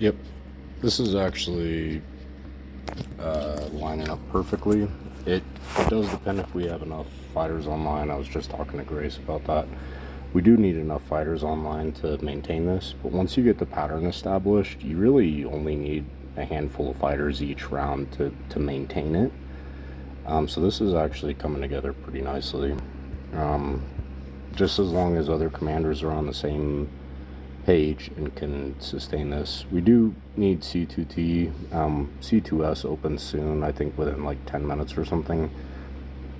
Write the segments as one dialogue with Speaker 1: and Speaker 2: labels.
Speaker 1: Yep, this is actually lining up perfectly. It does depend if we have enough fighters online. I was just talking to Grace about that. We do need enough fighters online to maintain this, but once you get the pattern established, you really only need a handful of fighters each round to maintain it. So this is actually coming together pretty nicely. Just as long as other commanders are on the same page and can sustain this. We do need C2T. C2S opens soon, I think within like 10 minutes or something.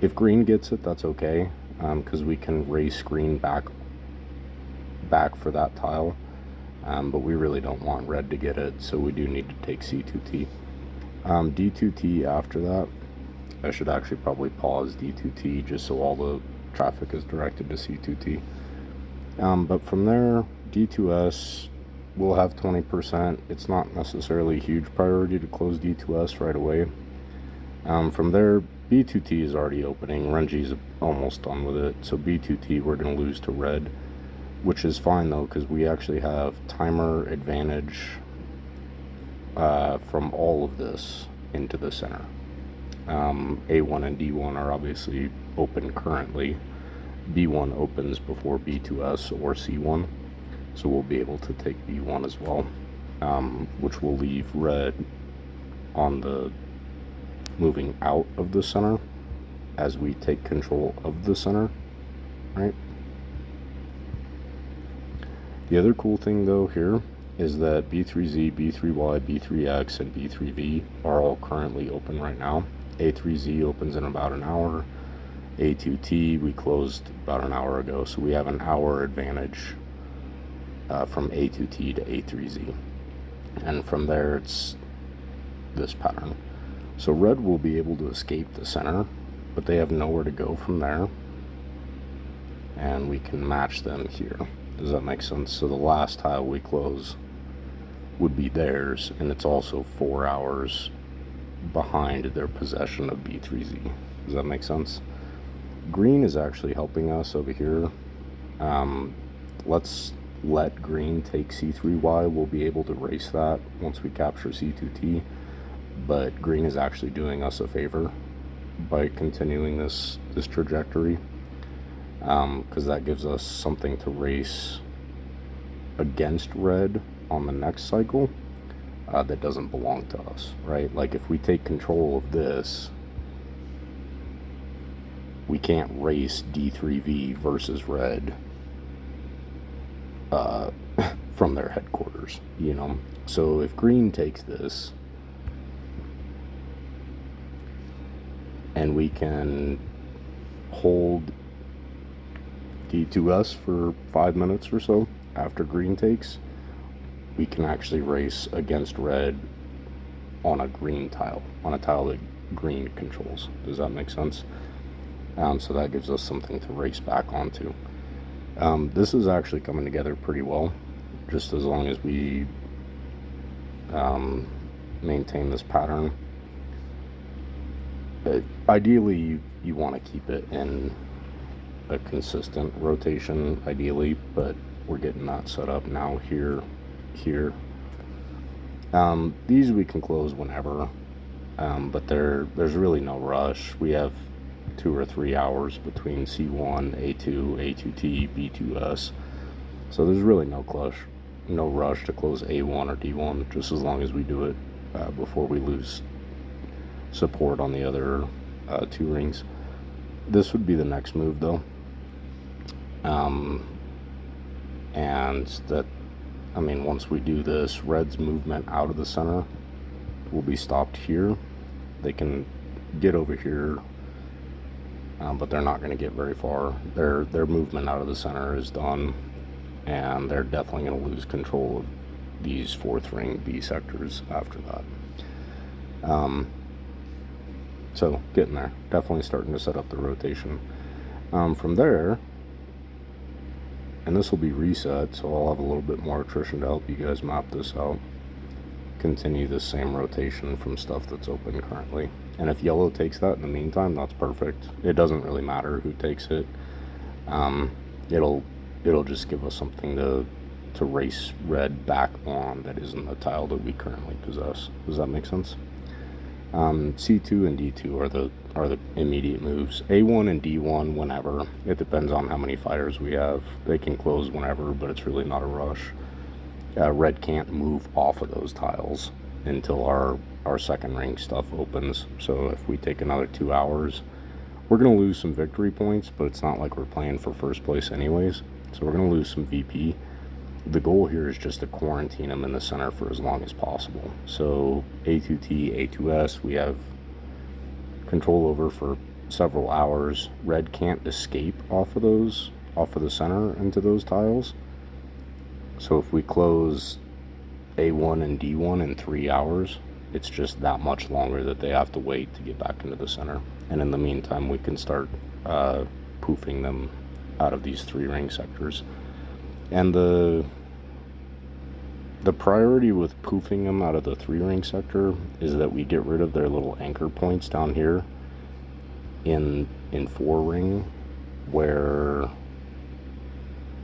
Speaker 1: If green gets it, that's okay, because we can race green back for that tile. But we really don't want red to get it, so we do need to take C2T. D2T after that. I should actually probably pause D2T just so all the traffic is directed to C2T. But from there, D2S will have 20%. It's not necessarily a huge priority to close D2S right away. From there, B2T is already opening. Renji's almost done with it. So B2T we're going to lose to red, which is fine though, because we actually have timer advantage from all of this into the center. A1 and D1 are obviously open currently. B1 opens before B2S or C1, so we'll be able to take B1 as well, which will leave red on the moving out of the center as we take control of the center, right? The other cool thing though here is that B3Z, B3Y, B3X, and B3V are all currently open right now. A3Z opens in about an hour. A2T we closed about an hour ago, so we have an hour advantage from A2T to A3Z, and from there it's this pattern. So red will be able to escape the center, but they have nowhere to go from there, and we can match them here. Does that make sense? So the last tile we close would be theirs, and it's also 4 hours behind their possession of B3Z. Does that make sense? Green is actually helping us over here. Let's let green take C3Y. We'll be able to race that once we capture C2T, but green is actually doing us a favor by continuing this trajectory, because that gives us something to race against red on the next cycle that doesn't belong to us, right? Like if we take control of this, we can't race D3V versus red from their headquarters, you know? So if green takes this, and we can hold D2S for 5 minutes or so after green takes, we can actually race against red on a green tile, on a tile that green controls. Does that make sense? So that gives us something to race back onto. This is actually coming together pretty well, just as long as we maintain this pattern. Ideally, you want to keep it in a consistent rotation, ideally, but we're getting that set up now here. These we can close whenever, but there's really no rush. We have 2 or 3 hours between C1, A2, A2T, B2S, so there's really no rush to close A1 or D1, just as long as we do it before we lose support on the other 2 rings. This would be the next move though, and that, I mean, once we do this, red's movement out of the center will be stopped here. They can get over here, but they're not going to get very far. Their movement out of the center is done, and they're definitely going to lose control of these 4th ring B sectors after that. So getting there, definitely starting to set up the rotation. From there, and this will be reset, so I'll have a little bit more attrition to help you guys map this out. Continue the same rotation from stuff that's open currently. And if yellow takes that in the meantime, that's perfect. It doesn't really matter who takes it. It'll just give us something to to race red back on that isn't the tile that we currently possess. Does that make sense? C2 and D2 are the immediate moves. A1 and D1 whenever. It depends on how many fighters we have. They can close whenever, but it's really not a rush. Red can't move off of those tiles until our second ring stuff opens. So if we take another 2 hours, we're going to lose some victory points, but it's not like we're playing for first place anyways. So we're going to lose some VP. The goal here is just to quarantine them in the center for as long as possible. So A2T, A2S, we have control over for several hours. Red can't escape off of the center into those tiles. So if we close A1 and D1 in 3 hours, it's just that much longer that they have to wait to get back into the center. And in the meantime, we can start poofing them out of these 3 ring sectors. And the priority with poofing them out of the 3 ring sector is that we get rid of their little anchor points down here in 4 ring, where,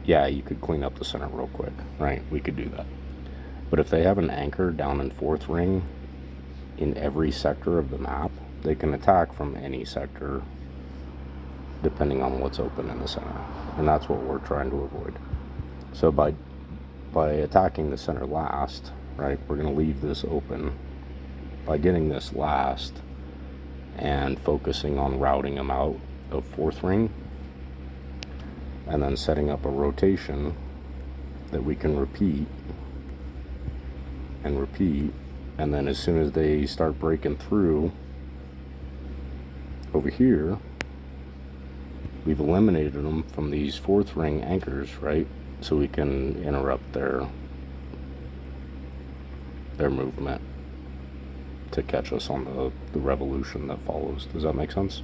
Speaker 1: yeah, you could clean up the center real quick, right? We could do that. But if they have an anchor down in 4th ring in every sector of the map, they can attack from any sector depending on what's open in the center. And that's what we're trying to avoid. So by attacking the center last, right, we're going to leave this open. By getting this last and focusing on routing them out of 4th ring, and then setting up a rotation that we can repeat and repeat, and then as soon as they start breaking through over here, we've eliminated them from these 4th ring anchors, right? So we can interrupt their movement to catch us on the revolution that follows. Does that make sense?